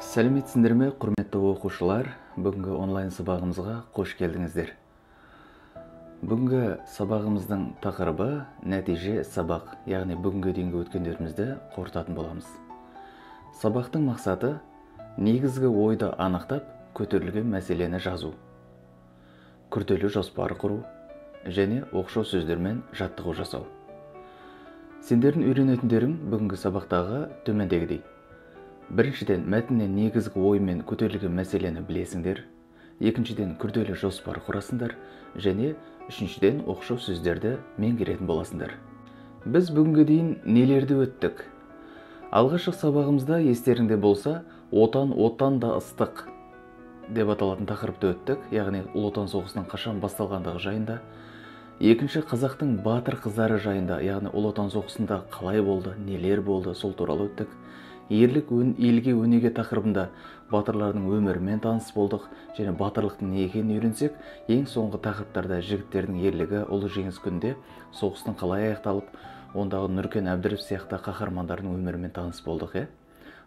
Сәлеметсіздер ме, құрметті оқушылар? Бүгінгі онлайн сабағымызға қош келдіңіздер. Бүгінгі сабағымыздың тақырыбы нәтиже сабақ, яғни бүгінгі дейінгі өткендерімізді қорытатын боламыз. Сабақтың мақсаты негізгі ойды анықтап, көтерілген мәселені жазу, күрделі жоспар құру және оқшау сөздермен жаттығу жасау. Сендердің үйренетіндерің бүгінгі сабақтағы төмендегідей. Біріншіден, мәтіннен негізгі ой мен көтерілген мәселені білесіңдер. Екіншіден, күрделі жоспар құрасыңдар. Және үшіншіден, оқшау сөздерді меңгеретін боласыңдар. Біз бүгінге дейін нелерді өттік? Алғашқы сабағымызда естеріңде болса, отан да ыстық деп аталатын тақырыпты өттік, яғни Ұлы Отан соғысының қашан басталғандығы жайында. Екінші, қазақтың батыр қыздары жайында, яғни Ұлы Отан соғысында қалай болды, нелер болды, сол туралы өттік. Ерлік елге өнеге тақырыбында батырлардың өмірімен таныс болдық, және батырлықтың не екенін үйренсек, ең соңғы тақырыптарда жігіттердің ерлігі ұлы жеңіс күнінде соғыстың қалай аяқталып, ондағы Нұркен Әбдіров сияқты қаһармандардың өмірімен таныс болдық.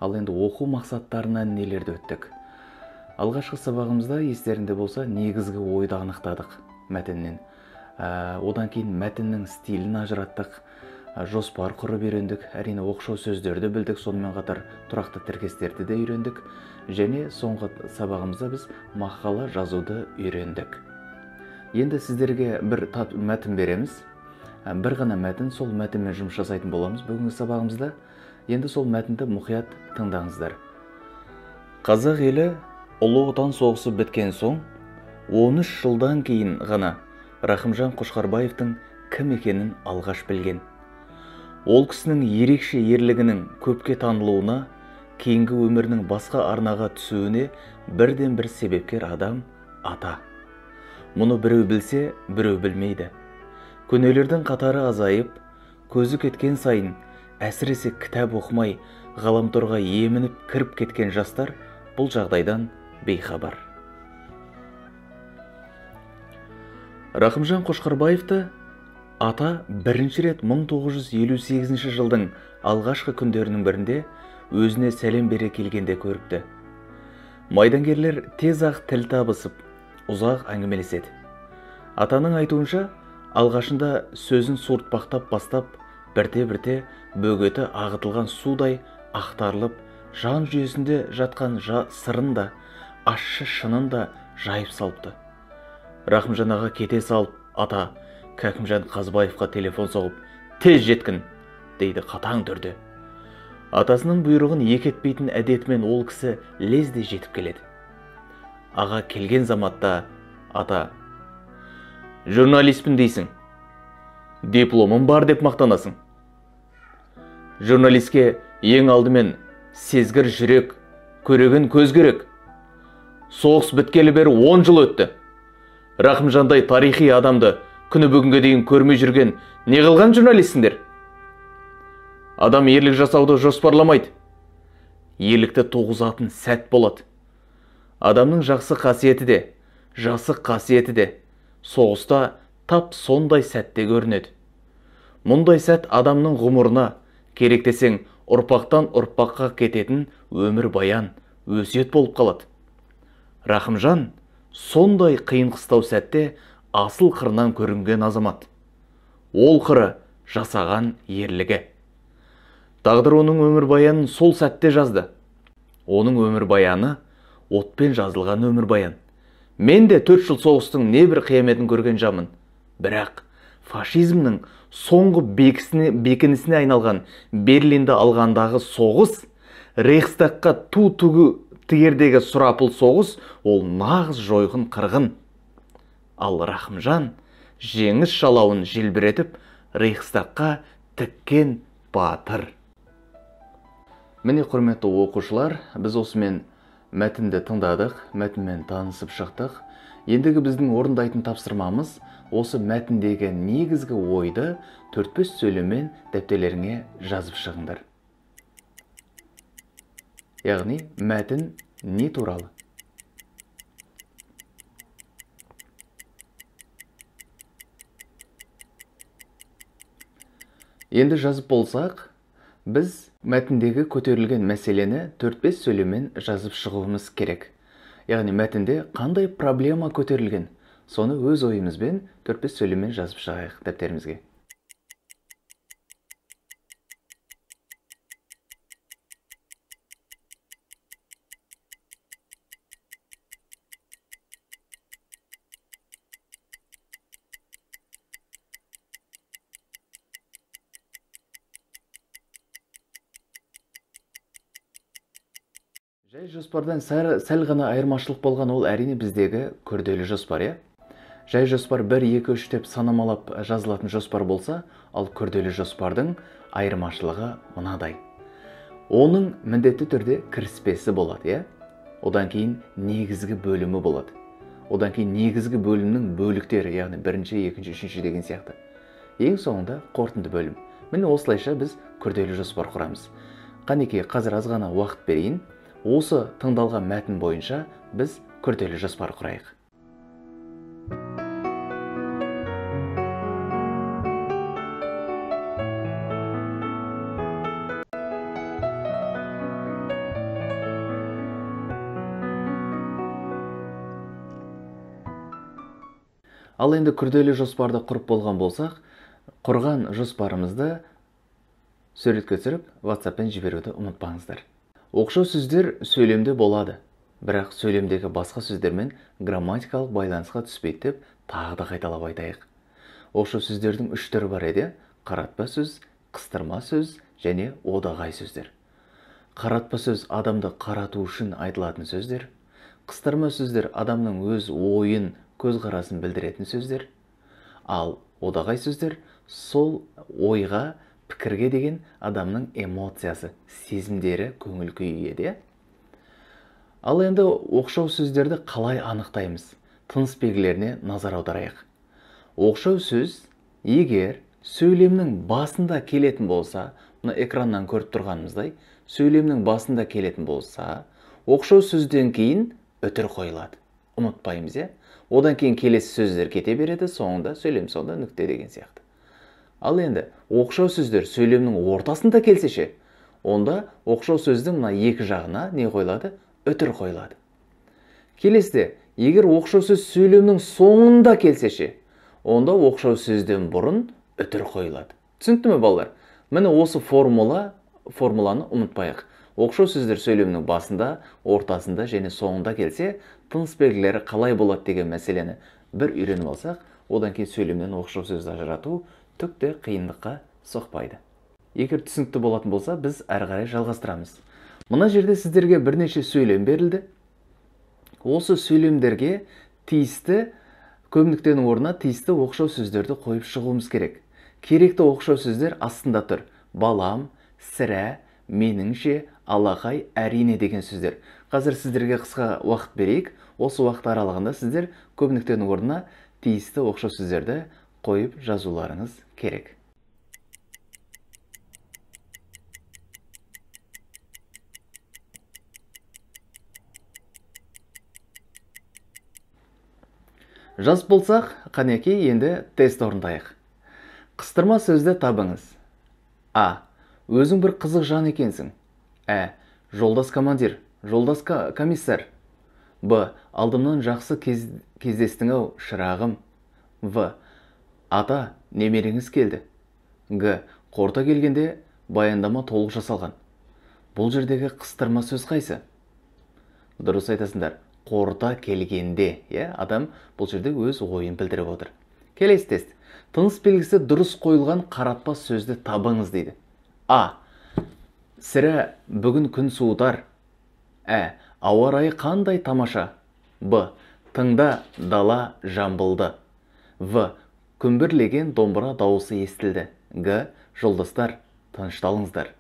Ал енді оқу мақсаттарынан нелерді өттік? Алғашқы сабағымызда естеріңде болса, негізгі ойды анықтадық мәтіннен. Одан кейін мәтіннің стилін ажыраттық, жоспар құрып үйрендік, әрине оқшау сөздерді білдік, сонымен қатар тұрақты тіркестерді де үйрендік, және соңғы сабағымызда біз мақала жазуды үйрендік. Енді сіздерге бір мәтін береміз, бір ғана мәтін, сол мәтінмен жұмыс жасайтын боламыз бүгінгі сабағымызда. Енді сол мәтінді мұқият тыңдаңыздар. Қазақ елі Ұлы Отан соғысы біткен соң 13 жылдан кейін ғана Рахымжан Қошқарбаевтың кім екенін алғаш білген. Ол кісінің ерекше ерлігінің көпке танылуына, кейінгі өмірінің басқа арнаға түсуіне бірден бір себепкер адам ата. Мұны біреу білсе, біреу білмейді. Көнелердің қатары азайып, көзі кеткен сайын, әсіресе кітап оқымай, ғаламторға емініп кіріп кеткен жастар бұл жағдайдан бейхабар. Рахымжан Қошқарбаевты ата бірінші рет 1958 жылдың алғашқы күндерінің бірінде өзіне сәлем бере келгенде көріпті. Майдангерлер тез ақ тіл табысып, ұзақ әңгімелеседі. Атаның айтуынша, алғашында сөзін суыртпақтап бастап, бірте-бірте бөгеті ағытылған судай ақтарылып, жан жүйесінде жатқан сырын да, ащы шынын да жайып салыпты. Рахымжан аға кете салып, ата Кәкімжан Қазбаевқа телефон соғып, тез жеткін, дейді қатаң түрде. Атасының бұйрығын екетпейтін әдетімен ол кісі лезде жетіп келеді. Аға келген заматта, ата, журналистпін дейсің, дипломым бар деп мақтанасың. Журналистке ең алдымен сезгір жүрек, көреген көз керек. Соғыс біткелі бері 10 жыл өтті. Рахымжандай тарихи адамды күні бүгінге дейін көрмей жүрген не қылған журналистсіңдер? Адам ерлік жасауды жоспарламайды. Ерлікті туғызатын сәт болады. Адамның жақсы қасиеті де, жасық қасиеті де соғыста тап сондай сәтте көрінеді. Мұндай сәт адамның ғұмырына, керек десең, ұрпақтан ұрпаққа кететін өмір баян, өсиет болып қалады. Рахымжан сондай қиын қыстау сәтте асыл қырынан көрінген азамат. Ол қыры жасаған ерлігі. Тағдыр оның өмір баянын сол сәтте жазды. Оның өмір баяны отпен жазылған өмір баян. Мен де 4 жыл соғыстың небір қияметін көрген жамын. Бірақ фашизмнің соңғы бекінісіне айналған Берлинді алғандағы соғыс, Рейхстагқа тігердегі сұрапыл соғыс, ол нағыз жойғын қырғын. Ал Рахымжан жеңіс жалауын желбіретіп, Рейхстагқа тіккен батыр. Міне, құрметті оқушылар, біз осымен мәтінді тыңдадық, мәтінмен танысып шықтық. Ендігі біздің орындайтын тапсырмамыз осы мәтіндегі негізгі ойды 4-5 сөйлеммен дәптерлеріңе жазып шығыңдар. Яғни, мәтін не туралы? Енді жазып болсақ, Біз мәтіндегі көтерілген мәселені 4-5 сөйлеммен жазып шығуымыз керек. Яғни мәтінде қандай проблема көтерілген, соны өз ойымызбен 4-5 сөйлеммен жазып шығайық дәптерімізге. Жай жоспардан сәл ғана айырмашылық болған ол әрине біздегі күрделі жоспар, иә? Жай жоспар 1, 2, 3 деп санамалап жазылатын жоспар болса, ал күрделі жоспардың айырмашылығы мынадай. Оның міндетті түрде кіріспесі болады, иә? Одан кейін негізгі бөлімі болады. Одан кейін негізгі бөлімнің бөліктері, яғни 1, 2, 3 деген сияқты. Ең соңында қорытынды бөлім. Міне осылайша біз күрделі жоспар құрамыз. Қанекей, қазір аз ғана уақыт берейін. Осы тыңдалған мәтін бойынша біз күрделі жоспар құрайық. Ал енді күрделі жоспарды құрып болған болсақ, құрған жоспарымызды суретке түсіріп, WhatsApp-пен жіберуді ұмытпаңыздар. Оқшау сөздер сөйлемде болады, бірақ сөйлемдегі басқа сөздермен грамматикалық байланысқа түспейді деп тағы да қайталап айтайық. Оқшау сөздердің 3 түрі бар еді: қаратпа сөз, қыстырма сөз және одағай сөздер. Қаратпа сөз адамды қарату үшін айтылатын сөздер. Қыстырма сөздер адамның өз ойын, көзқарасын білдіретін сөздер. Ал одағай сөздер сол ойға, пікірге деген адамның эмоциясы, сезімдері, көңіл күйі еді. Ал енді оқшау сөздерді қалай анықтаймыз? Тыныс белгілеріне назар аударайық. Оқшау сөз егер сөйлемнің басында келетін болса, мына экраннан көріп тұрғанымыздай, сөйлемнің басында келетін болса, оқшау сөзден кейін үтір қойылады. Ұмытпаймыз, иә? Одан кейін келесі сөздер кете береді, соңында сөйлем соңында нүкте деген сияқты. Ал енді оқшау сөздер сөйлемнің ортасында келсеше, онда оқшау сөздің мына екі жағына не қойылады? Үтір қойылады. Келесіде, егер оқшау сөз сөйлемнің соңында келсеше, онда оқшау сөзден бұрын үтір қойылады. Түсінікті ме, балалар? Міне осы формуланы ұмытпайық. Оқшау сөздер сөйлемнің басында, ортасында және соңында келсе, тыныс белгілері қалай болады деген мәселені бір үйреніп алсақ, одан кейін сөйлемнен оқшау сөзді ажырату түкте қиындыққа соқпайды. Егер түсінікті болатын болса, біз әрі қарай жалғастырамыз. Мына жерде сіздерге бірнеше сөйлем берілді. Осы сөйлемдерге тиісті, көп нүктенің орнына тиісті оқшау сөздерді қойып шығуымыз керек. Керекті оқшау сөздер астында тұр. Балам, сірә, меніңше, алақай, әрине деген сөздер. Қазір сіздерге қысқа уақыт берейік. Осы уақыт аралығында сіздер көп нүктенің орнына тиісті оқшау сөздерді қойып жазуларыңыз керек. Жас болсақ, қанекей енді тест орындайық. Қыстырма сөзді табыңыз. А. Өзің бір қызық жан екенсің. Ә. Жолдас командир, жолдас комиссар. Б. Алдымнан жақсы кездестің-ау, шырағым. В. Ата, немереңіз келді. Г. Қорыта келгенде баяндама толық жасалған. Бұл жердегі қыстырма сөз қайсы? Дұрыс айтасыңдар. Қорыта келгенде, адам бұл жерде өз ойын білдіріп отыр. Келесі тест. Тыныс белгісі дұрыс қойылған қаратпа сөзді табыңыз дейді. А. Сірә бүгін күн суытар. Ә. Ауа райы қандай тамаша. Б. Тыңда дала жамбылды. В. Күмбірлеген домбыра дауысы естілді. Г. Жолдастар, тынышталыңыздар.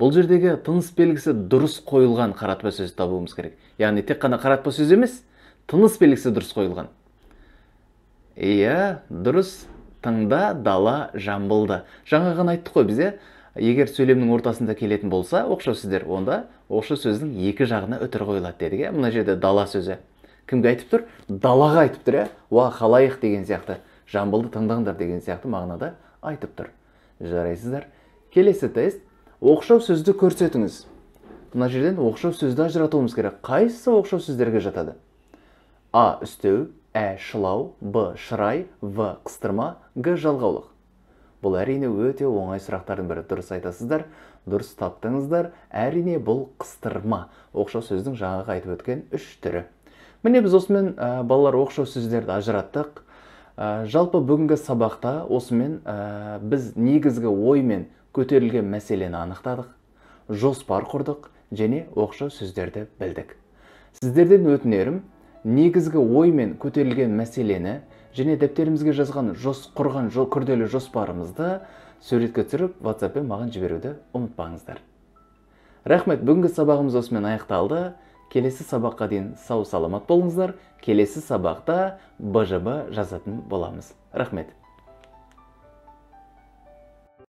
Бұл жердегі тыныс белгісі дұрыс қойылған қаратпа сөз табуымыз керек. Яғни тек қана қаратпа сөз емес, тыныс белгісі дұрыс қойылған. Иә, дұрыс. Тыңда дала жамбылды. Жаңа ғана айттық қой біз, егер сөйлемнің ортасында келетін болса, оқшау сөздер, онда оқшау сөздің екі жағына үтір қойылады дедік. Мына жерде дала сөзі. Кімге айтып тұр? Далаға айтып тұр, уа қалайық деген сияқты. Жамбылды тыңдаңдар деген сияқты мағынада айтып тұр. Жарайсыздар. Келесі тест. Оқшау сөзді көрсетіңіз. Мына жерден оқшау сөзді ажыратуымыз керек. Қайсысы оқшау сөздерге жатады? А. Үстеу, Ә. Шылау, Б. Шырай, В. Қыстырма, Г. Жалғаулық. Бұл әрине өте оңай сұрақтардың бірі. Дұрыс айтасыздар, дұрыс таптыңыздар. Әрине бұл қыстырма. Оқшау сөздің жаңағы айтып өткен үш түрі. Міне біз осымен балалар оқшау сөздерді ажыраттық. Жалпы бүгінгі сабақта осымен біз негізгі оймен көтерілген мәселені анықтадық, жоспар құрдық және оқшау сөздерді білдік. Сіздерден өтінерім, негізгі оймен көтерілген мәселені және дәптерімізге жазған құрған күрделі жоспарымызды суретке түсіріп WhatsApp-пен маған жіберуді ұмытпаңыздар. Рахмет, бүгінгі сабағымыз осымен аяқталды. Келесі сабаққа дейін сау саламат болыңыздар. Келесі сабақта БЖБ жазатын боламыз. Рахмет.